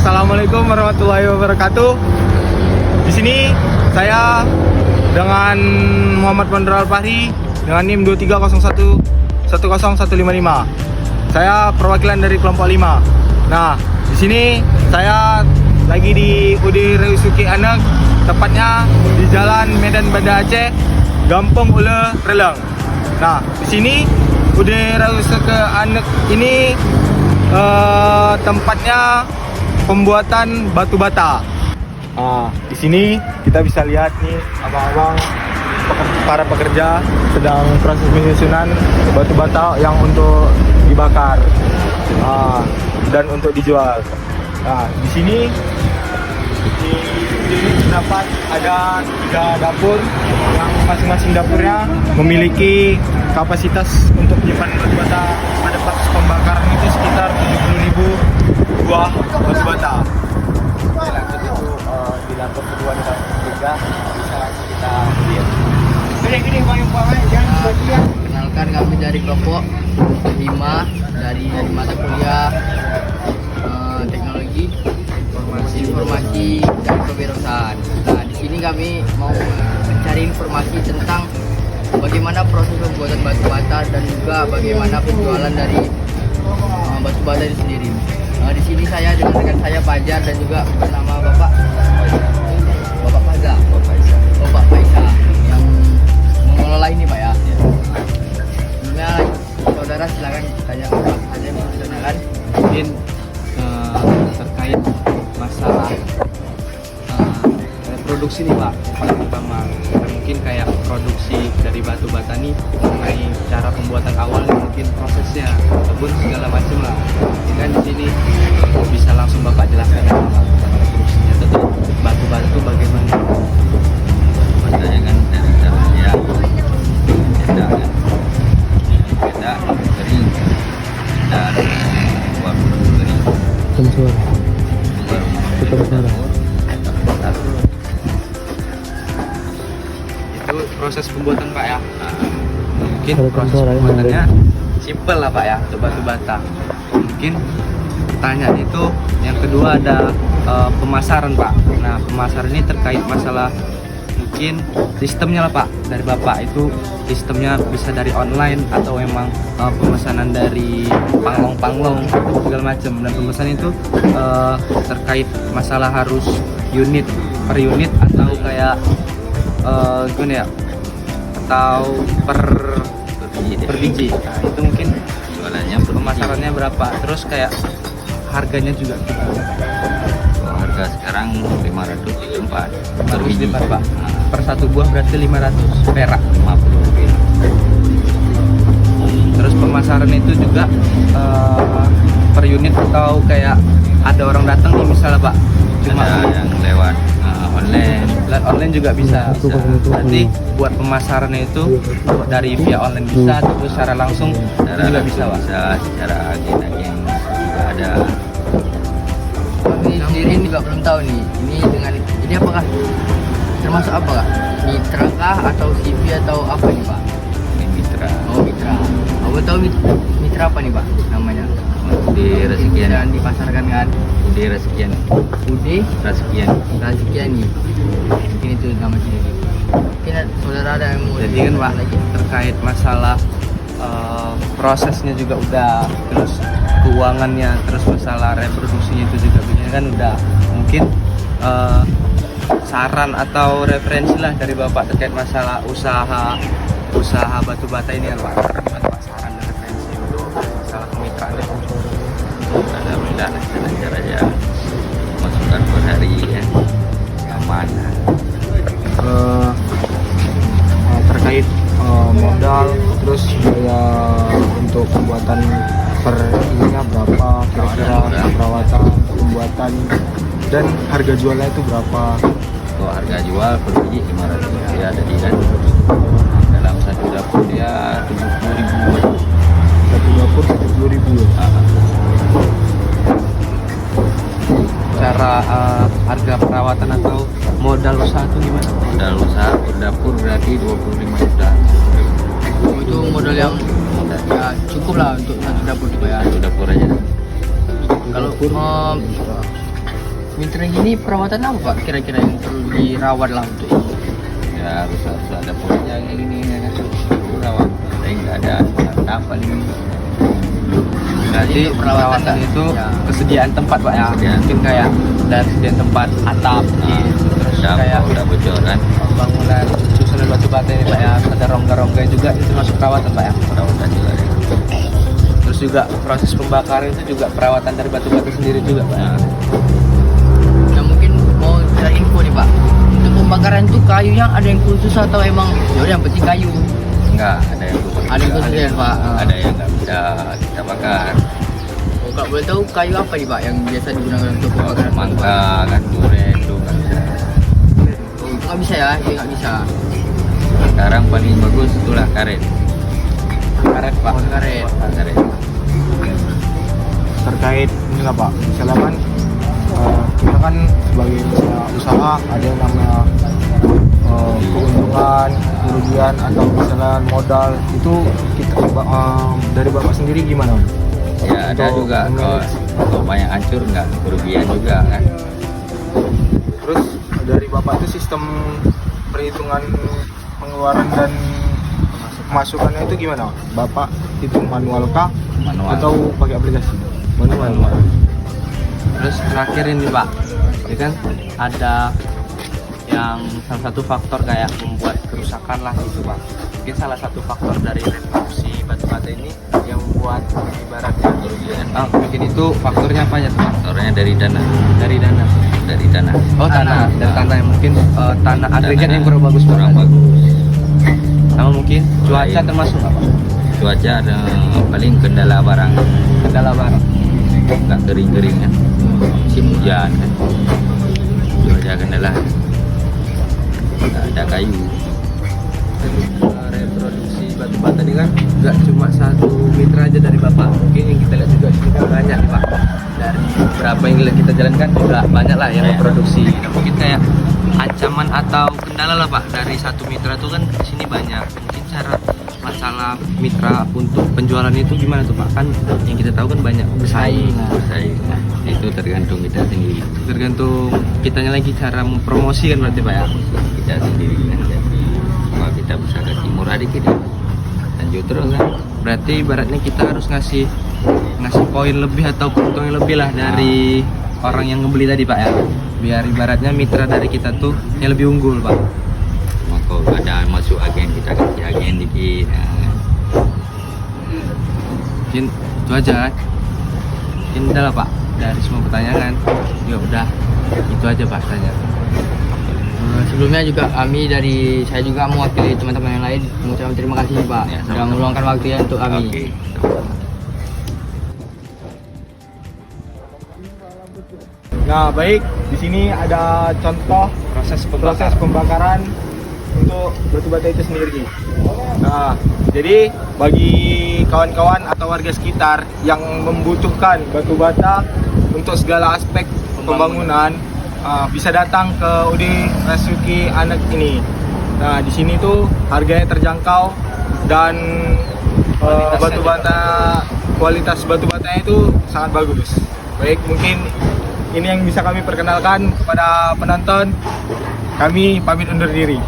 Assalamualaikum warahmatullahi wabarakatuh. Di sini saya dengan Muhammad Pandra Al-Fahri dengan NIM 230110155. Saya perwakilan dari kelompok 5. Nah, di sini saya lagi di UD Reusuki Anek, tepatnya di Jalan Medan Banda Aceh, Gampong Ule Releng. Nah, di sini UD Reusuki Anek ini tempatnya pembuatan batu bata. Di sini kita bisa lihat nih abang-abang para pekerja sedang proses penyusunan batu bata yang untuk dibakar dan untuk dijual. Nah, di sini terdapat ada 3 dapur yang masing-masing dapurnya memiliki kapasitas untuk menyimpan batu bata pada proses pembakaran itu sekitar 70.000 buah batu bata. Lanjut itu di dapur kedua dan dapur ketiga bisa langsung kita lihat. Kenalkan, kami dari kelompok 5 dari mata kuliah teknologi informasi dan kewirausahaan. Nah, di sini kami mau mencari informasi tentang bagaimana proses pembuatan batu bata dan juga bagaimana penjualan dari batu bata itu sendiri. Di sini saya dengan rekan saya Fajar dan juga bersama Bapak Faza, Bapak Faisal yang mengelola ini, Pak ya. Sebelumnya saudara silakan tanya Bapak Faza, memperkenalkan mungkin terkait masalah reproduksi nih Pak. Yang pertama mungkin kayak produksi dari batu bata nih, mengenai cara pembuatan awalnya, mungkin prosesnya ataupun segala macam lah. Jadi kan di sini bisa langsung Bapak jelaskan ya Pak, reproduksinya itu batu bata itu bagaimana? Batanya kan dari caranya beda kan, beda kering dan buat kering. Itu proses pembuatan Pak ya. Mungkin proses pembuatannya simpel lah Pak ya untuk batu bata. Mungkin pertanyaan itu yang kedua ada pemasaran Pak. Nah, pemasaran ini terkait masalah mungkin sistemnya lah Pak, dari Bapak itu sistemnya bisa dari online atau memang pemesanan dari panglong segala macam. Dan pemesanan itu terkait masalah harus unit per unit atau kayak gimana ya, atau per biji. Nah, itu mungkin Jualannya pemasarannya berapa, terus kayak harganya juga kita. harga sekarang 504 per harus biji. dibar Pak. Per satu buah berarti 500 perak. 50 rupiah. Terus pemasaran itu juga per unit atau kayak ada orang datang nih misalnya Pak, cuma Ada yang lewat online. online juga bisa. Berarti buat pemasarannya itu dari via online bisa, atau secara langsung Secara juga bisa Pak. Bisa secara agen-agen juga ada. kami sendiri juga belum tahu nih ini apakah termasuk apa Kak? Mitra kah atau CV atau apa nih Pak? Ini mitra Oh, mitra. Aku tahu mitra apa nih Pak namanya? di Resekian. Dan dipasarkan kan Di Resekian. UD Resekian. Razikiani. Mungkin itu nama sendiri. Mungkin saudara ada yang mau Jadi kan Pak, lagi? terkait masalah prosesnya juga udah, terus keuangannya, terus masalah reproduksinya itu juga begini kan udah. Mungkin saran atau referensi lah dari Bapak terkait masalah usaha batu bata ini ya Pak. Apa saran dan referensi untuk masalah kemitraan itu? Ada beda caranya masukkan per hari ya, aman. Terkait modal, terus biaya untuk pembuatan per ininya berapa, kira-kira perawatan, pembuatan, dan harga jualnya itu berapa? Kalau harga jual per biji 500 rupiah jadi kan dalam satu dapur dia 70.000. Satu dapur 70.000 ya? Cara harga perawatan atau modal usaha itu gimana? Modal usaha per dapur berarti 25 juta. Itu modal yang ya cukup lah untuk satu dapur juga ya. Satu dapur aja. Kalau mitra gini perawatan apa Pak kira-kira yang perlu dirawat lah untuk ini? Ya harus ada polanya ini ya kan. Rawat. Tapi nggak ada apa ini. Berarti Untuk perawatan itu ya. kesediaan tempat Pak ya. Ya. Mungkin kayak dari sediaan tempat atap, terus kayak udah bocor kan. bangunan susunan batu bata ini Pak ya. Ada rongga-rongga juga itu masuk perawatan Pak ya. Perawatan juga ya. Terus juga proses pembakaran itu juga perawatan dari batu bata sendiri juga Pak. Nah, Nah mungkin mau cari info nih Pak. Untuk pembakaran itu kayunya ada yang khusus atau emang ya yang penting kayu? enggak ada yang khusus. Ada yang khusus ya Pak. Ada yang nggak bisa kita bakar. Oh, kalau boleh tahu kayu apa nih Pak yang biasa digunakan untuk pembakaran? Mangga kan duren itu nggak bisa. Oh, itu nggak bisa ya? Itu nggak bisa. Sekarang paling bagus itulah karet. Karet Pak. Oh, karet. Karet. Terkait inilah Pak, misalnya kan kita kan sebagai usaha ada yang namanya keuntungan, kerugian atau misalnya modal itu kita dari Bapak sendiri gimana? Ya ada Untuk juga memanage. kalau banyak hancur nggak kerugian juga kan. Terus dari Bapak itu sistem perhitungan pengeluaran dan pemasukannya itu gimana? Bapak hitung manual kah? Manual. Atau pakai aplikasi? Manual. Terus terakhir ini Pak, ya kan ada yang salah satu faktor kayak membuat kerusakan lah gitu Pak. Mungkin salah satu faktor dari reproduksi batu bata ini yang membuat ibaratnya kerugian. Mungkin itu faktornya apa ya Pak? Faktornya dari dana. Dari dana. Dari tanah. Oh tanah, dari tanah yang mungkin tanah agregat yang kurang bagus Pak. Kurang bagus. Sama mungkin cuaca Lain. termasuk nggak Pak? Cuaca ada paling kendala barang. Kendala barang. Nggak kering-kering kan. Musim hujan kan. Cuaca kendala. Nggak ada kayu. Reproduksi batu bata ini kan nggak cuma satu mitra aja dari Bapak, mungkin yang kita lihat juga di sini kan banyak nih Pak. Dari berapa yang kita jalankan juga banyak lah yang memproduksi. Nah, mungkin kayak ancaman atau kendala lah Pak dari satu mitra tuh kan di sini banyak. Mungkin cara masalah mitra untuk penjualan itu gimana tuh Pak? Kan yang kita tahu kan banyak bersaing. Bersaing. Itu tergantung kita sendiri. Tergantung kitanya lagi cara mempromosi kan berarti Pak ya. Kita sendiri kan. Jadi kalau kita bisa kasih murah dikit ya. Lanjut terus kan. Berarti ibaratnya kita harus ngasih poin lebih atau keuntungan lebih lah dari orang yang ngebeli tadi Pak ya. Biar ibaratnya mitra dari kita tuh yang lebih unggul Pak. Kalau ada masuk agen kita kasih agen dikit. Nah, Mungkin itu aja kan. Mungkin udah lah Pak dari semua pertanyaan. Ya udah itu aja Pak tanya. Sebelumnya juga kami dari saya juga mewakili teman-teman yang lain mengucapkan terima kasih Pak Ya, sudah sama-sama. meluangkan waktunya untuk kami. Oke. Nah, baik, di sini ada contoh Proses proses pembakaran untuk batu bata itu sendiri. Nah, jadi bagi kawan-kawan atau warga sekitar yang membutuhkan batu bata untuk segala aspek pembangunan, bisa datang ke UD Rasuki Anak ini. Nah, di sini tuh harganya terjangkau dan batu bata kualitas batu batanya itu sangat bagus. Baik, mungkin ini yang bisa kami perkenalkan kepada penonton. Kami pamit undur diri.